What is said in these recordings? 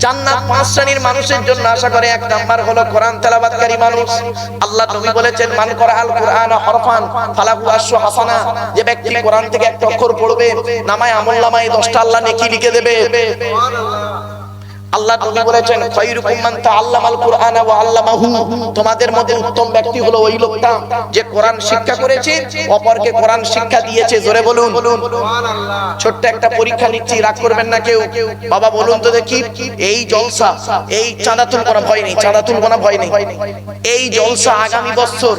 জান্নাত পাঁচ শ্রেণীর মানুষের জন্য আশা করে। এক নাম্বার হলো কোরআন তেলাওয়াতকারী মানুষ। আল্লাহ নবী বলেছেন, মান করাআল কুরআনা হরফান ফালাহু আশরু হাসানা। যে ব্যক্তি কোরআন থেকে একটা অক্ষর পড়বে, নামায় আমলনামায় 10টা আল্লাহ নেকি লিখে দেবে। সুবহানাল্লাহ। আল্লাহ নবী বলেছেন, খায়রুকুম মান তাআল্লামাল কুরআনা ওয়া আল্লামাহু। তোমাদের মধ্যে উত্তম ব্যক্তি হলো ওই লোকটা যে কোরআন শিক্ষা করেছে, অপরকে কোরআন শিক্ষা দিয়েছে। জোরে বলুন সুবহানাল্লাহ। ছোট্ট একটা পরীক্ষা নিচ্ছি, রাগ করবেন না কেউ। বাবা বলুন তো দেখি, এই জলসা, এই চাঁদা তুলবো না, ভয় নেই, চাঁদা তুলবো না, ভয় নেই। এই জলসা আগামী বছর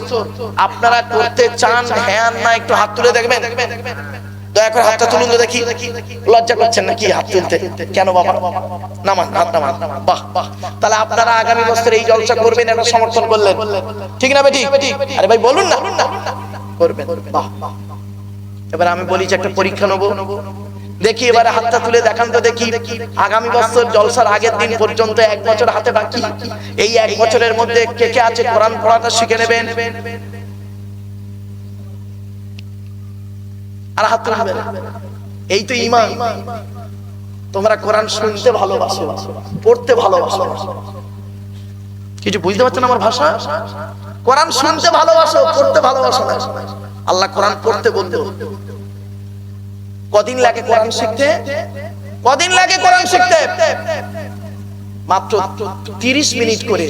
আপনারা করতে চান, হ্যাঁ না একটু হাত তুলে দেখবেন। দয়া করে হাতটা তুলুন তো দেখি। লজ্জা করছেন নাকি হাত তুলতে? কেন বাবা? নামান, হাত নামান। বাহ বাহ। তাহলে আপনারা আগামী বছর এই জলসা করবেন, এটা সমর্থন করলেন, ঠিক না বেটি? আরে ভাই বলুন না, করবেন। বাহ। এবার আমি বলি যে একটা পরীক্ষা নেব, দেখি এবারে হাতটা তুলে দেখান তো দেখি। আগামী বছর জলসার আগের দিন পর্যন্ত 1 বছর হাতে বাকি। এই 1 বছরের মধ্যে কে কে আছে কোরআন পড়াটা শিখে নেবেন? আর হাত তুলবেন। এই তো ঈমান। তোমরা কোরআন শুনতে ভালোবাসো, পড়তে ভালোবাসো। কিছু বুঝতে পারছেন আমার ভাষা? কোরআন শুনতে ভালোবাসো, পড়তে ভালোবাসো না। আল্লাহ কোরআন পড়তে বলতো। কদিন লাগে কোরআন শিখতে? কদিন লাগে কোরআন শিখতে? মাত্র 30 মিনিট করে।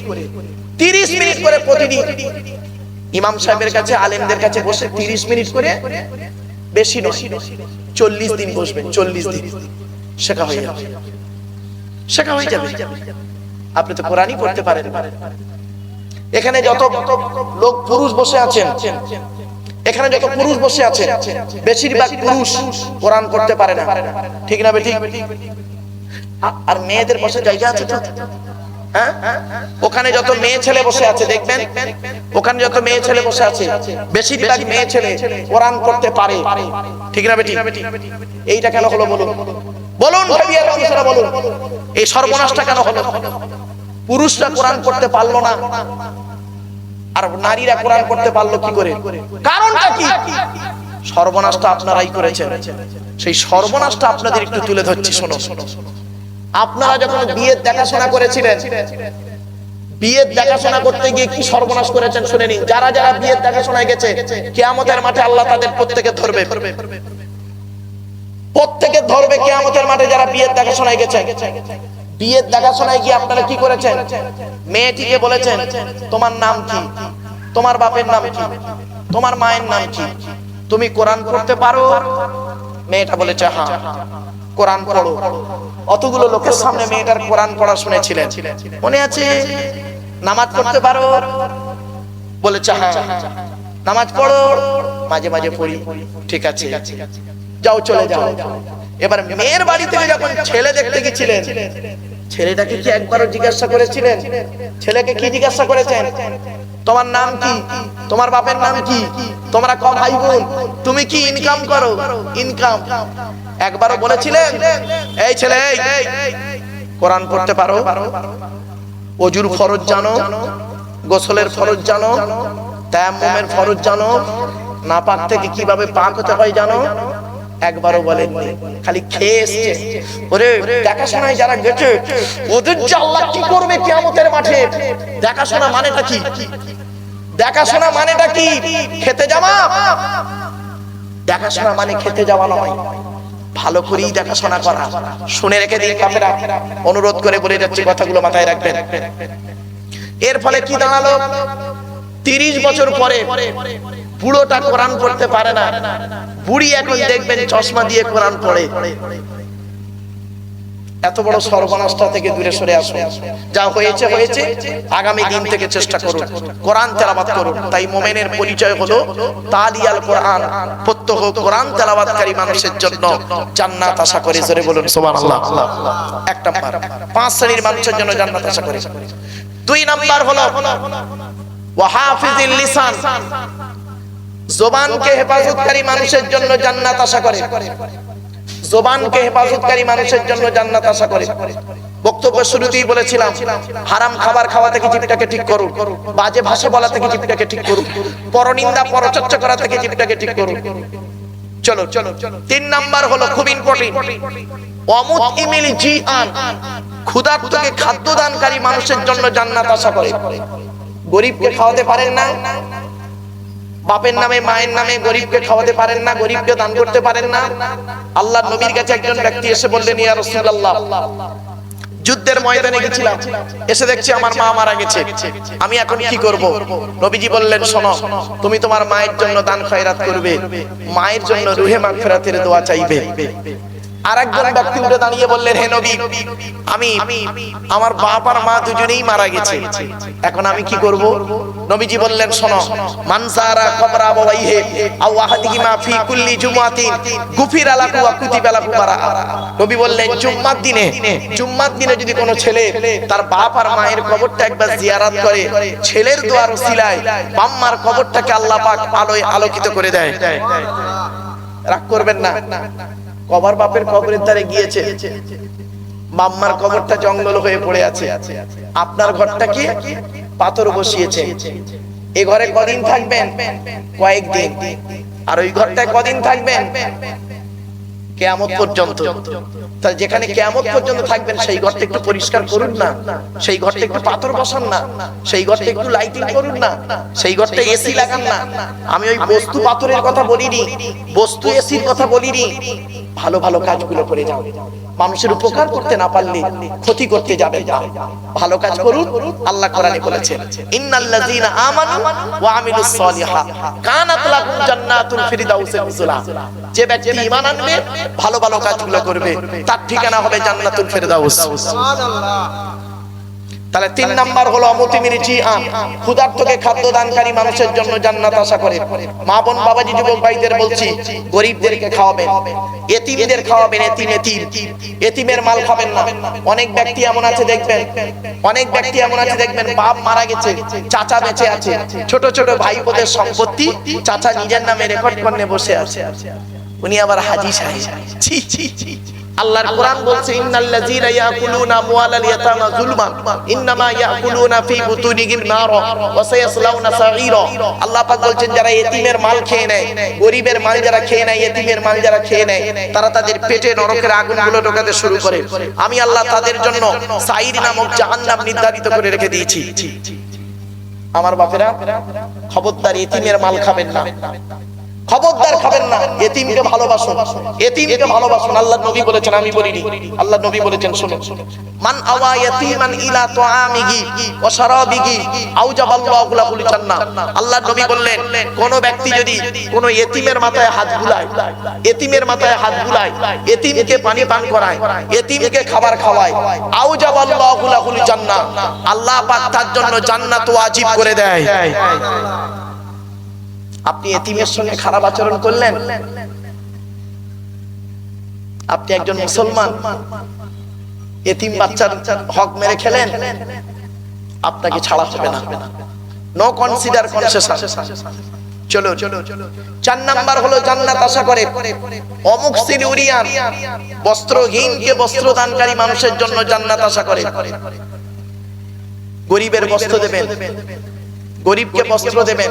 30 মিনিট করে প্রতিদিন ইমাম সাহেবের কাছে, আলেমদের কাছে বসে 30 মিনিট করে, বেশি নয়, 40 দিন বসবেন। 40 দিন শেখা হয়ে যাবে, শেখা হয়ে যাবে। আপনি তো কোরআনই পড়তে পারেন। এখানে যত লোক পুরুষ বসে আছেন, এখানে যত পুরুষ বসে আছেন, বেশিরভাগ পুরুষ কোরআন পড়তে পারে না, ঠিক না বেঠিক? আর মেয়েদের বসে জায়গা আছে তো? হ্যাঁ, ওখানে যত মেয়ে ছেলে বসে আছে দেখবেন, ওখানে যত মেয়ে ছেলে বসে আছে, বেশিরভাগ মেয়ে ছেলে কোরআন পড়তে পারে, ঠিক না বেটি? এইটা কেন হলো বলুন? বলুন ভাইয়া, মানুষরা বলুন, এই সর্বনাশটা কেন হলো? পুরুষরা কোরআন পড়তে পারলো না, আর নারীরা কোরআন পড়তে পারলো কি করে? কারণটা কি? সর্বনাশটা আপনারাই করেছেন। সেই সর্বনাশটা আপনাদের একটু তুলে ধরছি, শোনো। আপনারা যখন বিয়ের দেখাশোনা করেছিলেন, বিয়ের দেখাশোনা করতে গিয়ে কি সর্বনাশ করেছেন শুনে নিন। যারা যারা বিয়ের দেখাশোনায় গেছে, কিয়ামতের মাঠে আল্লাহ তাদের প্রত্যেকে ধরবে, প্রত্যেকে ধরবে কিয়ামতের মাঠে। যারা বিয়ের দেখাশোনায় গেছে, বিয়ের দেখাশোনায় গিয়ে আপনারা কি করেছেন? মেয়েটিকে বলেছেন, তোমার নাম কি? তোমার বাপের নাম কি? তোমার মায়ের নাম কি? তুমি কোরআন পড়তে পারো? মেয়েটা বলেছে হ্যাঁ। কোরআন পড়ো। অতগুলো লোকের সামনে মেয়েটার কোরআন পড়া শুনেছিলেন, মনে আছে? নামাজ পড়তে পারো? বলেছে হ্যাঁ। নামাজ পড়ো? মাঝে মাঝে পড়ি। ঠিক আছে, যাও, চলে যাও। এবার মেয়ের বাড়ি থেকে যখন ছেলে দেখতে গেছিলেন, ছেলেটাকে কি একবারও জিজ্ঞাসা করেছিলেন? ছেলেকে কি জিজ্ঞাসা করেছেন? তোমার নাম কি? তোমার বাপের নাম কি? তোমরা ক ভাই বোন? তুমি কি ইনকাম করো? ইনকাম একবারও বলেছিলেন? এই ছেলে, কোরআন পড়তে পারো? ওযুর ফরজ জানো? গোসলের ফরজ জানো? তায়াম্মুমের ফরজ জানো? নাপাক থেকে কিভাবে পাক হতে হয় জানো? একবারও বলেননি, খালি খেয়ে এসেছে। ওরে দেখাশোনায় যারা গেছে, ওদের যে আল্লাহ কি করবে কিয়ামতের মাঠে। দেখাশোনা মানেটা কি? দেখাশোনা মানেটা কি? খেতে যাওয়া? দেখাশোনা মানে খেতে যাওয়া নয়, ভালো করেই দেখাশোনা করা। শুনে রেখে দিন বাপেরা, অনুরোধ করে বলে যাচ্ছি, কথাগুলো মাথায় রাখবেন। এর ফলে কি দাঁড়ালো? 30 বছর পরে বুড়োটা কোরআন পড়তে পারে না, বুড়ি এখন দেখবেন চশমা দিয়ে কোরআন পড়ে। এত বড় সর্বনাশটা থেকে দূরে সরে আসুন। যা হয়েছে হয়েছে, আগামী দিন থেকে চেষ্টা করুন, কোরআন তেলাওয়াত করুন। তাই মুমিনের পরিচয় হলো তালিয়াল কোরআন, প্রত্যহ কোরআন তেলাওয়াতকারী মানুষের জন্য জান্নাত আশা করে। জোরে বলুন সুবহানাল্লাহ। 1 নাম্বার, 5 শ্রেণীর মানুষের জন্য জান্নাত আশা করে। 2 নাম্বার হলো ওয়াহাফিজিল লিসান, জবানকে হেফাজতকারী মানুষের জন্য জান্নাত আশা করে। জবানকে হেফাজতকারী মানুষের জন্য জান্নাত আশা করে। বক্তব্য শুরুতেই বলেছিলাম, হারাম খাবার খাওয়া থেকে জিভটাকে ঠিক করুন, বাজে ভাষা বলা থেকে জিভটাকে ঠিক করুন, পরনিন্দা পরচর্চা করা থেকে জিভটাকে ঠিক করুন। চলো 3 নাম্বার হলো খুব ইম্পর্টেন্ট, ওয়ামুতইমিল জিআন, ক্ষুধার্তকে খাদ্য দানকারী মানুষের জন্য জান্নাত আশা করে। গরিবকে খাওয়াতে পারেন না, বাপের নামে মায়ের নামে গরিবকে খাওয়াতে পারেন না, গরিবকে দান করতে পারেন না। আল্লাহর নবীর কাছে একজন ব্যক্তি এসে বললেন, ইয়া রাসূলুল্লাহ, যুদ্ধের ময়দানে গেছিলাম, এসে দেখছি আমার মা মারা গেছে, আমি এখন কি করব? নবীজি বললেন, শোনো, তুমি তোমার মায়ের জন্য দান খয়রাত করবে, মায়ের জন্য রুহে মাগফিরাতের দোয়া চাইবে। আরেকজন ব্যক্তি উঠে দাঁড়িয়ে বললেন, হে নবী, আমি আমার বাপ আর মা দুজনেই মারা গেছে, এখন আমি কি করব? নবীজি বললেন, শোনো, মান যারা কবর আবাইহি আও আহাদিহিমা ফি কুল্লি জুমআতিন গুফিরা লাহু ওয়া কুতিবা লাহু বারাআ। নবী বললেন, জুম্মার দিনে যদি কোনো ছেলে তার বাপ আর মায়ের কবরটা একবার জিয়ারত করে, ছেলের দোয়ার ওসিলায় বাপ মার কবরটাকে আল্লাহ পাক আলোয় আলোকিত করে দেয়। রাগ করবেন না, কবর বাপের কবরের ধারে গিয়েছে, মাম্মার কবরটা জঙ্গল হয়ে পড়ে আছে, আপনার ঘরটা কি পাথর বসিয়েছে। এই ঘরে কদিন থাকবেন? কয়েকদিন। আর ওই ঘরটায় কদিন থাকবেন? কিয়ামত পর্যন্ত। তাহলে যেখানে কিয়ামত পর্যন্ত থাকবেন সেই ঘরটা একটু পরিষ্কার করুন না, সেই ঘরটা একটু পাথর বসান না, সেই ঘরটা একটু লাইটিং করুন না, সেই ঘরটা এসি লাগান না। আমি ওই বস্তু পাথরের কথা বলিনি, বস্তু এসির কথা বলিনি। ভালো ভালো কাজগুলো করে যাও। মানুষের উপকার করতে না পারলে ক্ষতি করতে যাবেন না, ভালো কাজ করুন। আল্লাহ কোরআনে বলেছেন, ইন্নাল্লাযীনা আমানু ওয়া আমিলুস সলিহাত কানাত লাহুম জান্নাতুল ফিরদাউসিন নুজুলা। যে ব্যক্তি ঈমান আনবে, ভালো ভালো কাজগুলো করবে, তার ঠিকানা হবে জান্নাতুল ফিরদাউস। সুবহানাল্লাহ। তাহলে 3 নাম্বার হলো অমুতিমির জিআন, ক্ষুধার্তকে খাদ্য দানকারী মানুষের জন্য জান্নাত আশা করে। মা বোন বাবাজি যুবক ভাইদের বলছি, গরিবদেরকে খাওয়াবেন, এতিমদের খাওয়াবেন। এতিমের মাল খাবেন না। অনেক ব্যক্তি এমন আছে দেখবেন, বাপ মারা গেছে, চাচা বেঁচে আছে, ছোট ছোট ভাইপোদের সম্পত্তি চাচা নিজের নামে রেকর্ড করে বসে আছে, উনি আবার হাজী সাহেব। ছি ছি ছি। আল্লাহর কোরআন বলছে, ইন্নাল্লাযীনা ইয়াকুলুনা আমওয়ালাল ইয়াতামা যুলমান ইন্নামা ইয়াকুলুনা ফি বুতুনিহিম নারা ওয়া সায়াসলাউনা সাঈরা। আল্লাহ পাক বলছেন, যারা এতিমের মাল খেয়ে নেয়, গরিবের মাল যারা খেয়ে নেয়, এতিমের মাল যারা খেয়ে নেয়, তারা তাদের পেটে নরকের আগুনগুলো ঢোকাতে শুরু করে। আমি আল্লাহ তাদের জন্য সাঈর নামক জাহান্নাম নির্ধারিত করে রেখে দিয়েছি। আমার বাপেরা, খবরদার এতিমের মাল খাবেন না, খবরদার খাবেন না। এতিমকে ভালোবাসুন, এতিমকে ভালোবাসুন। আল্লাহর নবী বলেছেন, আমি বলিনি, আল্লাহর নবী বলেছেন, শুনুন, মান আওয়া ইয়াতীমান ইলা তুআমিহি ওয়া শারাবিহি আওজাবাল্লাহু লাহুল জান্নাহ। আল্লাহর নবী বললেন, কোন ব্যক্তি যদি কোন এতিমের মাথায় হাত বুলায়, এতিমকে পানি পান করায়, এতিমকে খাবার খাওয়ায়, আওজাবাল্লাহু লাহুল জান্নাহ, আল্লাহ পাক তার জন্য জান্নাত ওয়াজিব করে দেয়। আপনি এতিমের সঙ্গে খারাপ আচরণ করলেন, আপনি একজন মুসলমান, এতিম বাচ্চার হক মেরে খেলেন, আপনাকে ছাড়া হবে না। No consider concession. চলো, 4 নাম্বার হলো জান্নাত আশা করে অমুকসিল উরিয়ান, বস্ত্রহীনকে বস্ত্র দানকারী মানুষের জন্য জান্নাত আশা করে। গরিবের বস্ত্র দেবেন, গরিবকে বস্ত্র দেবেন,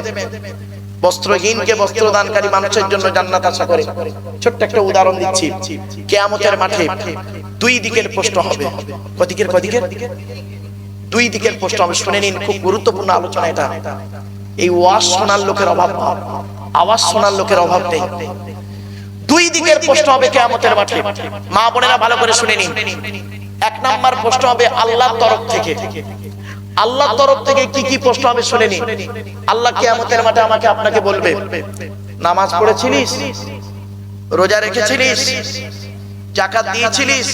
বস্ত্রহীনকে বস্ত্র দানকারী মানুষের জন্য জান্নাত আশা করে। ছোট্ট একটা উদাহরণ দিচ্ছি, কিয়ামতের মাঠে 2 দিকের প্রশ্ন হবে। কদিকের? 2 দিকের প্রশ্ন হবে। শুনে নিন, খুব গুরুত্বপূর্ণ আলোচনা এটা। এই ওয়াজ শোনার লোকের অভাব, আওয়াজ শোনার লোকের অভাব নেই। 2 দিকের প্রশ্ন হবে কিয়ামতের মাঠে। মা বোনেরা ভালো করে শুনে নিন। 1 নাম্বার প্রশ্ন হবে আল্লাহর তরফ থেকে। আল্লাহর তরফ থেকে কি কি প্রশ্ন হবে শুনে নিন। আল্লাহ কিয়ামতের মাঠে আমাকে আপনাকে বলবে, নামাজ পড়েছিলিস, রোজা রেখেছিলিস, যাকাত দিয়েছিলিস,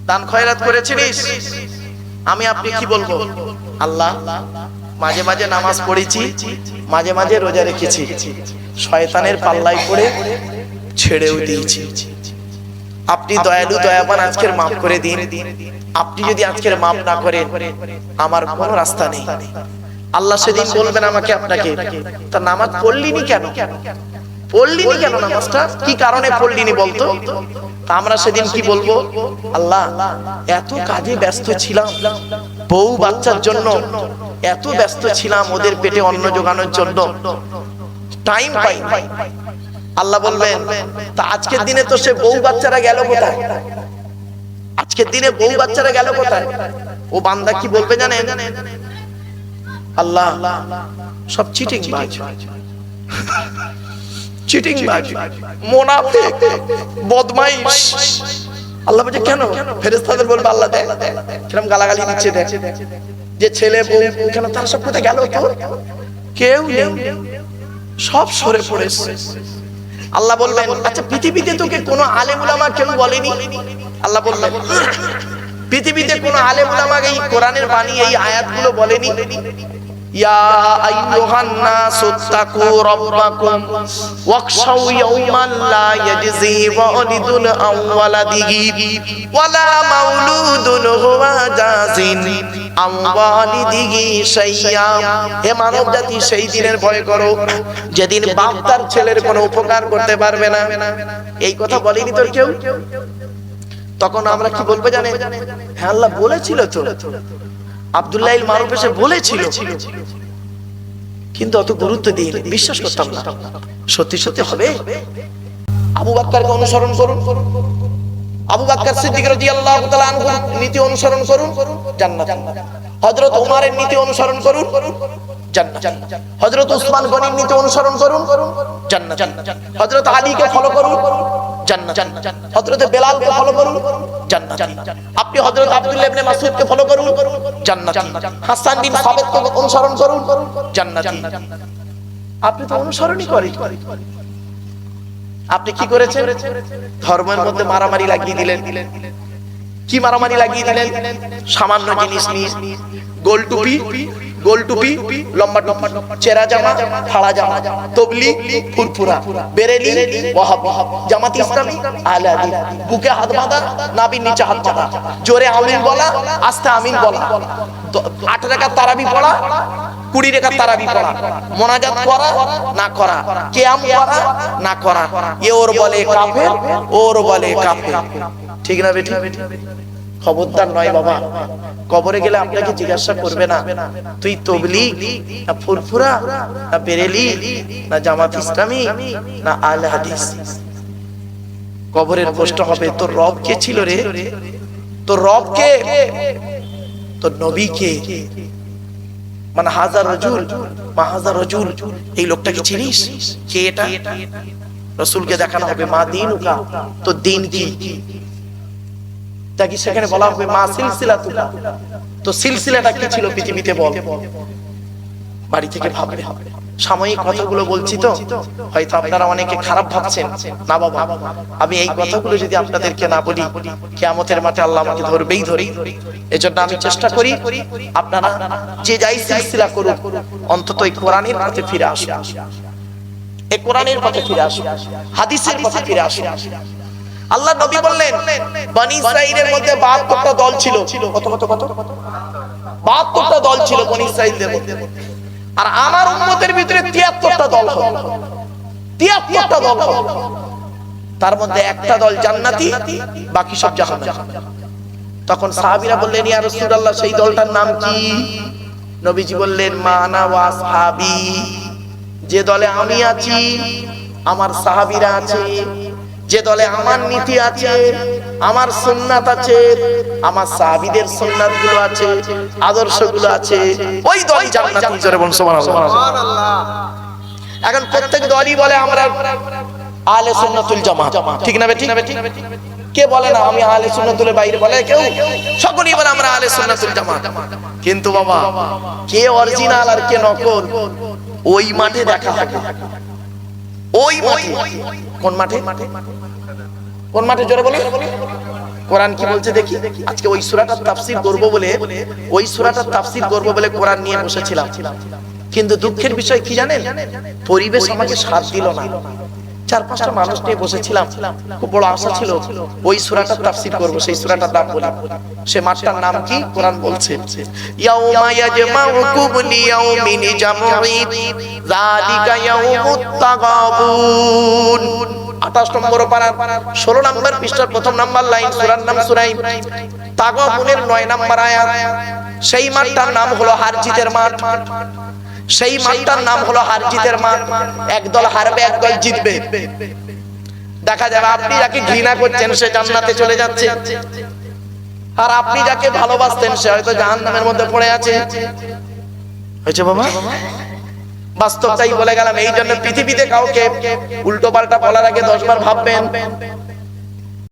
দান খয়রাত করেছিলিস? আমি আপনি কি বলবো? আল্লাহ, মাঝে মাঝে নামাজ পড়েছি, মাঝে মাঝে রোজা রেখেছি, শয়তানের পাল্লায় পড়ে ছেড়েও দিয়েছি। আপনি দয়ালু দয়াবান, আজকের মাফ করে দিন। আপনি যদি আজকের মাফ না করেন, আমার কোনো রাস্তা নেই। আল্লাহ সেদিন বলবেন আমাকে আপনাকে, তা নামাজ পড়লিনি কেন? নামাজটা কি কারণে পড়লিনি বলতো? তা আমরা সেদিন কি বলবো? আল্লাহ, এত কাজে ব্যস্ত ছিলাম, বউ বাচ্চার জন্য এত ব্যস্ত ছিলাম, ওদের পেটে অন্ন জোগানোর জন্য টাইম পাই। আল্লাহ বলবেন, তা আজকের দিনে তো সে বউ বাচ্চারা গেল কোথায়? আজকের দিনে বউ বাচ্চারা গেল কোথায়? ও বান্দা কি বলবে জানেন? আল্লাহ সব চিটিং বাজ, চিটিং বাজ, মুনাফিক, বদমাইশ। আল্লাহ বলে কেন? ফেরেশতাদের বলবে আল্লাহ দেখ কিরকম গালাগালি দিচ্ছে, দেখ যে ছেলে বউ কেন তার সব কোথায় গেল? তো কেউ নেই, সব সরে পড়েছে। আল্লাহ বলবেন আচ্ছা পৃথিবীতে তোকে কোনো আলেম উলামা কেউ বলেনি? আল্লাহ বললেন পৃথিবীতে কোনো আলেম উলামা এই কোরআনের বাণী এই আয়াতগুলো বলেনি? ইয়া আইয়ুহান নাসুত্তাকু রাব্বাকুম ওয়াখশাউ ইয়াওমান লা ইয়াজজি ওয়ালিদুন আন ওয়ালাদিহি ওয়ালা মাউলুদুন হুয়া জাযিন আন ওয়ালিদিহি শাইয়্যা। হে মানব জাতি, সেই দিনের ভয় করো যেদিন বাপ তার ছেলের কোনো উপকার করতে পারবে না। এই কথা বলেনি তোর কেউ? তখন আমরা কি বলবো জানেন? হ্যাঁ আল্লাহ বলেছিল তো, আব্দুল্লাহ ইল মারুফ এসে বলেছিল, কিন্তু অত গুরুত্ব দিয়ে বিশ্বাস করতাম না। সত্যি সত্যি হবে। আবু বকরকে অনুসরণ করুন, আবু বকর সিদ্দিক রাদিয়াল্লাহু তাআলা আনহু নীতি অনুসরণ করুন, জান্নাত। হযরত ওমরের নীতি অনুসরণ করুন, জান্নাত। হযরত উসমান গনির নীতি অনুসরণ করুন, জান্নাত। হযরত আলীকে ফলো করুন, জান্নাত। হযরত বেলালকে ফলো করুন, জান্নাত। আপনি হযরত আব্দুল্লাহ ইবনে মাসউদকে ফলো করুন, জান্নাত। হাসান বিন সাবিতকে অনুসরণ করুন, জান্নাত। আপনি তো অনুসরণই করেন। আপনি কি করেছেন? ধর্মের মধ্যে মারামারি লাগিয়ে দিলেন। কি মারামারি লাগিয়ে দিলেন? সামান্য জিনিস নিয়ে, গোল টুপি, গোল টুপি, লম্বা টুপি, চেরা জামা, ফাড়া জামা, তবলিগ, ফুরফুরা, বেরেলি, ওয়াহাবি, জামাত ইসলামী, আহলে হাদিস, বুকে হাত বাঁধা, নাভির নিচে হাত বাঁধা, জোরে আমিন বলা, আস্তে আমিন বলা, 8 রাকাত তারাবি পড়া, 20 রাকাত তারাবি পড়া, মোনাজাত করা না করা, কিয়াম করা না করা, এ ওর বলে কাফের, ওর বলে কাফের। ঠিক না বেটি? খবরদার নয় বাবা। কবরে গেলে আপনাকে জিজ্ঞাসা করবে না তুই তবলিগ না ফুরফুরা না বেরেলি না জামাত ইসলামী না আহলে হাদিস। কবরের প্রশ্ন হবে তোর রব কে ছিল রে? তোর রব কে? তোর নবী কে? মানে হাজার রাজুল মা হাজার রাজুল, এই লোকটাকে চিনিস? কে এটা? রাসূলকে দেখানো হবে মা দিনুকা, তো দিন কি? তাকে সেখানে বলা হবে মা সিলসিলাতুকা, তো সিলসিলাটা কি ছিল পৃথিবীতে বল। বাড়ি থেকে ভাববে। সাময়িক কথাগুলো বলছি তো হয়তো আপনারা অনেকে খারাপ ভাবছেন। না বাবা, আমি এই কথাগুলো যদি আপনাদেরকে না বলি কিয়ামতের মাঠে আল্লাহ আমাকে ধরবেই ধরে। এজন্য আমি চেষ্টা করি আপনারা যে যাই সিলসিলা করুন অন্তত এই কোরআনের পথে ফিরে আসুন, এই কোরআনের পথে ফিরে আসুন, হাদিসের পথে ফিরে আসুন। আল্লাহ নবী বললেন বনি ইসরাইলের মধ্যে 72টা দল ছিল। কত কত কত? 72টা দল ছিল বনি ইসরাইলের মধ্যে। আর আমার উম্মতের ভিতরে 73টা দল হবে। 73টা দল হবে। তার মধ্যে একটা দল জান্নাতি, বাকি সব জাহান্নামী। তখন সাহাবীরা বললেন ইয়া রাসূলুল্লাহ সেই দলটার নাম কি? নবীজি বললেন মা আনা ওয়া আসহাবী, যে দলে আমি আছি আমার সাহাবীরা আছে, যে দলে আমার নীতি আছে, আমার সুন্নাত আছে, আমার সাহাবীদের সুন্নাতগুলো আছে, আদর্শগুলো আছে, ওই দল জান্নাতি। জোরে বলুন সুবহানাল্লাহ। এখন প্রত্যেক দলই বলে আমরা আহলে সুন্নাতুল জামাত, ঠিক না বেটি? কে বলে না আমি আহলে সুন্নাতুল বাইরে বলে কেউ? সকলেই বলে আমরা আহলে সুন্নাতুল জামাত। কিন্তু বাবা কে অরিজিনাল আর কে নকল ওই মাঠে দেখা হবে। ওই মাঠে। কোন মাঠে? কোন মাঠে? জোরে বলুন। কোরআন কি বলছে দেখি। আজকে ওই সূরাটার তাফসীর করব বলে, ওই সূরাটার তাফসীর করব বলে কোরআন নিয়ে বসেছিলাম, কিন্তু দুঃখের বিষয় কি জানেন? পরিবেশ আমাকে সাথ দিল না। 4-5টা মানুষ নিয়ে বসেছিলাম, খুব বড় আশা ছিল ওই সূরাটার তাফসীর করব, সেই সূরাটার নাম বলি। সে মাঠটার নাম কি? কোরআন বলছে ইয়াউমা ইয়াজমাউকুম লিয়াউমিন জামঈ যালিকা ইয়াউমুত তাগাবুন। 28 নম্বর পারা 16 নম্বর পৃষ্ঠার প্রথম নাম্বার লাইন, সূরার নাম সূরা তাগাবুনের 9 নম্বর আয়াত। সেই মাঠটার নাম হলো হারজিতের মাঠ। সেই মাঠটার নাম হলো হারজিতের মাঠ। একদল হারবে, একদল জিতবে। দেখা যাবে আপনি যাকে ঘৃণা করছেন সে জান্নাতে চলে যাচ্ছে, আর আপনি যাকে ভালোবাসতেন সে হয়তো জাহান্নামের মধ্যে পড়ে আছে। হয়েছে বাবা? বাস্তবটাই বলে গেলাম। এই জন্য পৃথিবীতে কাউকে উল্টো পাল্টা বলার আগে 10 বার ভাববেন।